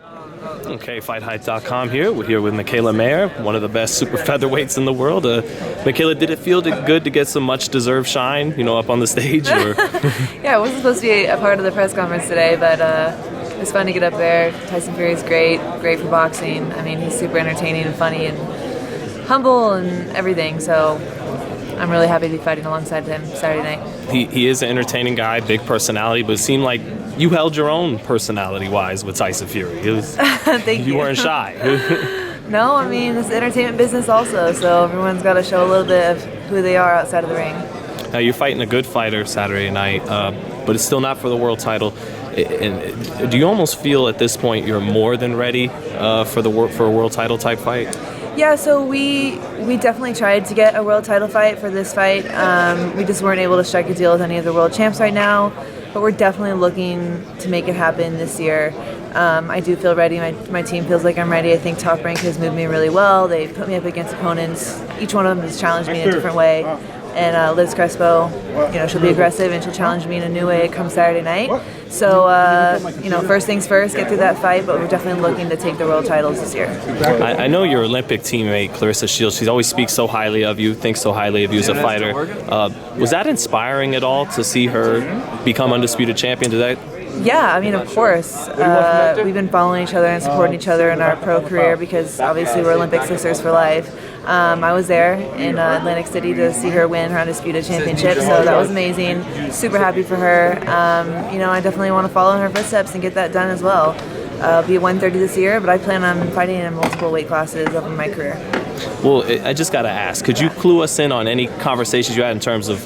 Okay, FightHype.com here. We're here with Mikaela Mayer, one of the best super featherweights in the world. Mikaela, did it feel good to get some much-deserved shine, up on the stage? Or? Yeah, I wasn't supposed to be a part of the press conference today, but it was fun to get up there. Tyson Fury is great for boxing. I mean, he's super entertaining and funny and humble and everything, so I'm really happy to be fighting alongside him Saturday night. He is an entertaining guy, big personality, but it seemed like you held your own personality-wise with Tyson Fury. Thank you. You weren't shy. No, I mean, it's entertainment business also, so everyone's got to show a little bit of who they are outside of the ring. Now, you're fighting a good fighter Saturday night, but it's still not for the world title. And do you almost feel at this point you're more than ready for a world title type fight? Yeah, so we definitely tried to get a world title fight for this fight. We just weren't able to strike a deal with any of the world champs right now, but we're definitely looking to make it happen this year. I do feel ready. My team feels like I'm ready. I think Top Rank has moved me really well. They put me up against opponents. Each one of them has challenged me in a different way. And Liz Crespo, she'll be aggressive and she'll challenge me in a new way come Saturday night. So, first things first, get through that fight, but we're definitely looking to take the world titles this year. I know your Olympic teammate, Clarissa Shields, she always speaks so highly of you, thinks so highly of you as a fighter. Was that inspiring at all to see her become undisputed champion today? Yeah, I mean, of course. We've been following each other and supporting each other in our pro career because obviously we're Olympic sisters for life. I was there in Atlantic City to see her win her undisputed championship, so that was amazing. Super happy for her. I definitely want to follow in her footsteps and get that done as well. I'll be at 130 this year, but I plan on fighting in multiple weight classes over my career. Well, I just got to ask, could you clue us in on any conversations you had in terms of,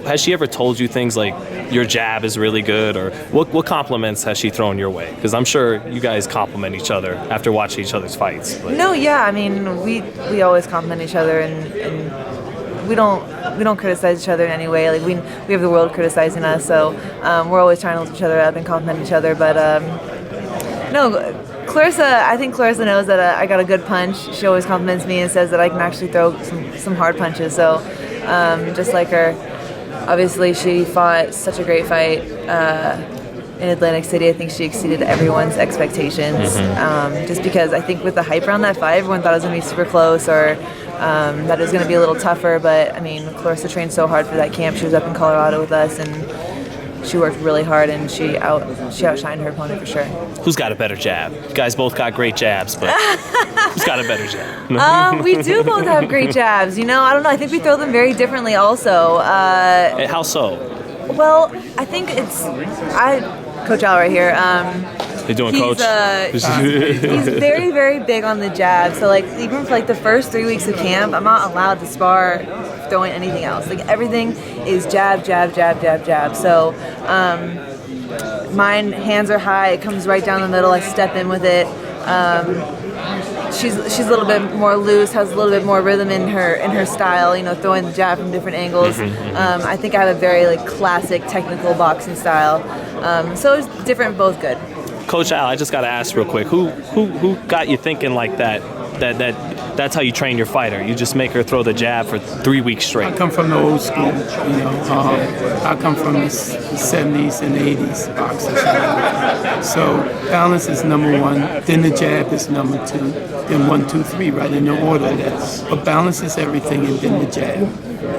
has she ever told you things like your jab is really good, or what compliments has she thrown your way? Because I'm sure you guys compliment each other after watching each other's fights. But. No, yeah, I mean, we always compliment each other, and we don't criticize each other in any way. Like we have the world criticizing us, so we're always trying to lift each other up and compliment each other. But no. I think Clarissa knows that I got a good punch. She always compliments me and says that I can actually throw some hard punches. So just like her, obviously she fought such a great fight in Atlantic City. I think she exceeded everyone's expectations. Just because I think with the hype around that fight, everyone thought it was going to be super close or that it was going to be a little tougher. But I mean, Clarissa trained so hard for that camp. She was up in Colorado with us and she worked really hard, and she outshined her opponent for sure. Who's got a better jab? You guys both got great jabs, but who's got a better jab? We do both have great jabs. I don't know. I think we throw them very differently also. How so? Well, I think Coach Al right here. You're doing Coach? He's very, very big on the jab. So, even for, the first 3 weeks of camp, I'm not allowed to spar throwing anything else. Everything is jab, jab, jab, jab, jab. So, mine, hands are high. It comes right down the middle. I step in with it. She's a little bit more loose, has a little bit more rhythm in her style, throwing the jab from different angles. I think I have a very classic technical boxing style. So it's different, both good. Coach Al, I just got to ask real quick, who got you thinking like that that's how you train your fighter? You just make her throw the jab for 3 weeks straight. I come from the old school, I come from the 70s and 80s boxing. So balance is number one, then the jab is number two, then 1, 2, 3, right in the order of that. But balance is everything, and then the jab.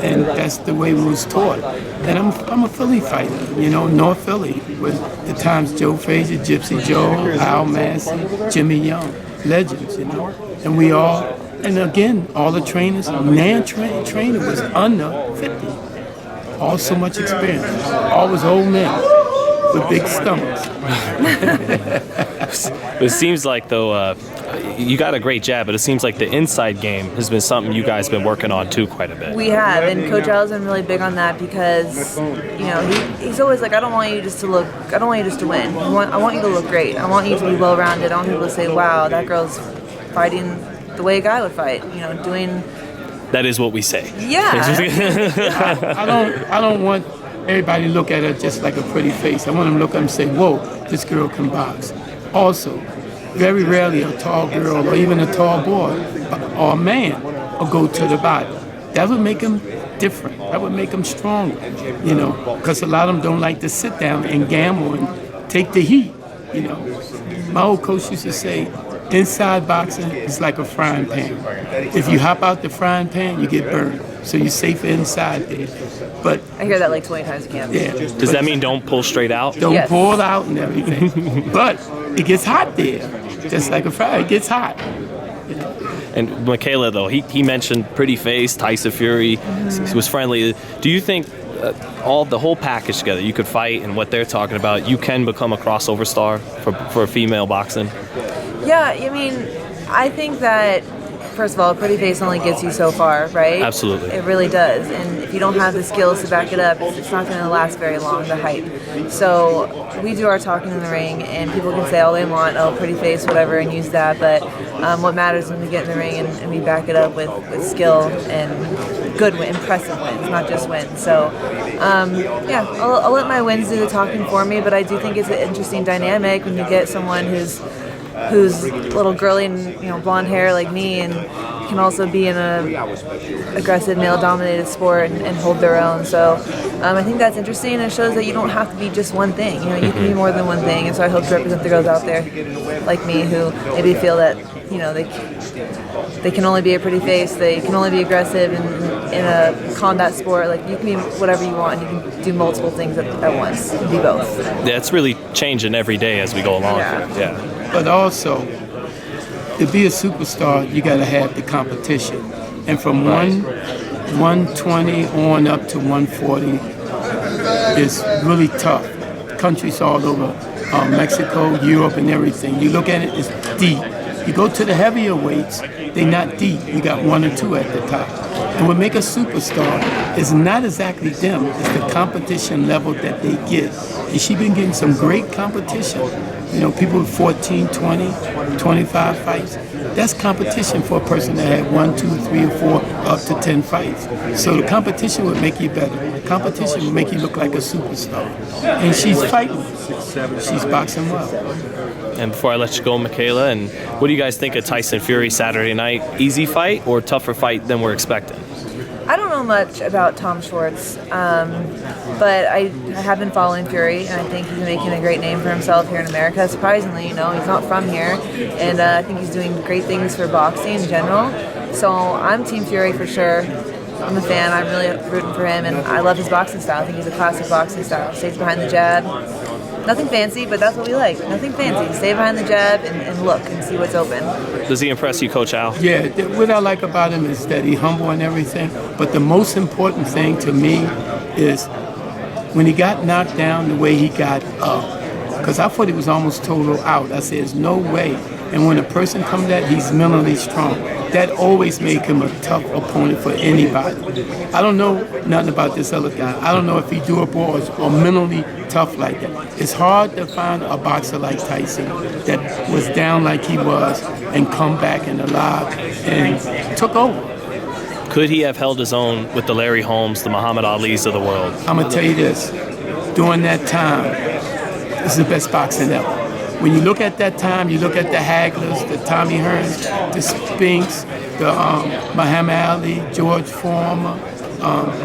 And that's the way we was taught. And I'm a Philly fighter, North Philly, with the times Joe Frazier, Gypsy Joe, Al Massey, Jimmy Young, legends, And we all, and again, all the trainers, trainer was under 50. All so much experience. All was old men with big stomachs. It seems like, though, you got a great jab, but it seems like the inside game has been something you guys have been working on, too, quite a bit. We have, and Coach Al's been really big on that because, he's always like, I don't want you just to win. I want you to look great. I want you to be well-rounded. I want people to say, wow, that girl's fighting the way a guy would fight, doing... That is what we say. Yeah. I don't want everybody to look at her just like a pretty face. I want them to look at her and say, whoa, this girl can box. Also, very rarely a tall girl or even a tall boy or a man will go to the body. That would make them different. That would make them stronger, because a lot of them don't like to sit down and gamble and take the heat, My old coach used to say, inside boxing is like a frying pan. If you hop out the frying pan, you get burned. So you're safe inside there. But I hear that like 20 times a camp. yeah, Does that mean don't pull straight out? don't Yes. pull it out and everything. But it gets hot there, just like a fry. It gets hot. And Mikaela, though, he mentioned pretty face, Tyson Fury, he was friendly. Do you think the whole package together, you could fight and what they're talking about, you can become a crossover star for female boxing? Yeah, I mean, I think that, first of all, a pretty face only gets you so far, right? Absolutely. It really does. And if you don't have the skills to back it up, it's not going to last very long, the hype. So we do our talking in the ring, and people can say all they want, oh, pretty face, whatever, and use that. But what matters is when we get in the ring and we back it up with skill and good, impressive wins, not just wins. So, yeah, I'll let my wins do the talking for me, but I do think it's an interesting dynamic when you get someone who's a little girly and blonde hair like me, and can also be in a aggressive male-dominated sport and hold their own. So I think that's interesting, and it shows that you don't have to be just one thing. You can be more than one thing. And so I hope to represent the girls out there like me who maybe feel that they can only be a pretty face, they can only be aggressive in a combat sport. Like, you can be whatever you want, and you can do multiple things at once. You can be both. Yeah, it's really changing every day as we go along. Yeah. But also, to be a superstar, you got to have the competition. And from 120 on up to 140 is really tough. Countries all over, Mexico, Europe, and everything. You look at it, it's deep. You go to the heavier weights, they're not deep. You got one or two at the top. And what makes a superstar is not exactly them, it's the competition level that they get. And she's been getting some great competition. People with 14, 20, 25 fights. That's competition for a person that had 1, 2, 3, or 4, up to 10 fights. So the competition would make you better. Competition would make you look like a superstar. And she's fighting. She's boxing well. And before I let you go, Mikaela, and what do you guys think of Tyson Fury Saturday night? Easy fight or tougher fight than we're expecting? I don't know much about Tom Schwarz, but I have been following Fury, and I think he's making a great name for himself here in America. Surprisingly, he's not from here, and I think he's doing great things for boxing in general. So I'm Team Fury for sure. I'm a fan. I'm really rooting for him, and I love his boxing style. I think he's a classic boxing style. Stays behind the jab. Nothing fancy, but that's what we like. Nothing fancy. Stay behind the jab and look and see what's open. Does he impress you, Coach Al? Yeah, what I like about him is that he's humble and everything. But the most important thing to me is when he got knocked down, the way he got up. Because I thought he was almost total out. I said, there's no way. And when a person comes at, he's mentally strong. That always made him a tough opponent for anybody. I don't know nothing about this other guy. I don't know if he durable or mentally tough like that. It's hard to find a boxer like Tyson that was down like he was and come back and alive and took over. Could he have held his own with the Larry Holmes, the Muhammad Alis of the world? I'm going to tell you this. During that time, this is the best boxing ever. When you look at that time, you look at the Haglers, the Tommy Hearns, the Spinks, the Muhammad Ali, George Foreman,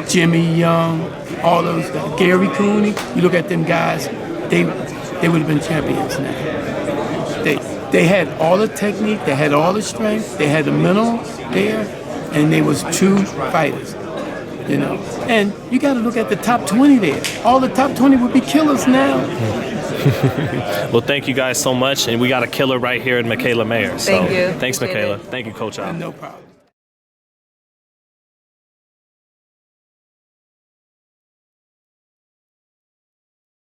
Jimmy Young, all those guys, Gary Cooney. You look at them guys, they would have been champions now. They had all the technique, they had all the strength, they had the mental there, and they was true fighters. And you got to look at the top 20 there. All the top 20 would be killers now. Well, thank you guys so much, and we got a killer right here in Mikaela Mayer. Thank you. Thanks, Appreciate Mikaela. it. Thank you, Coach Al. No problem.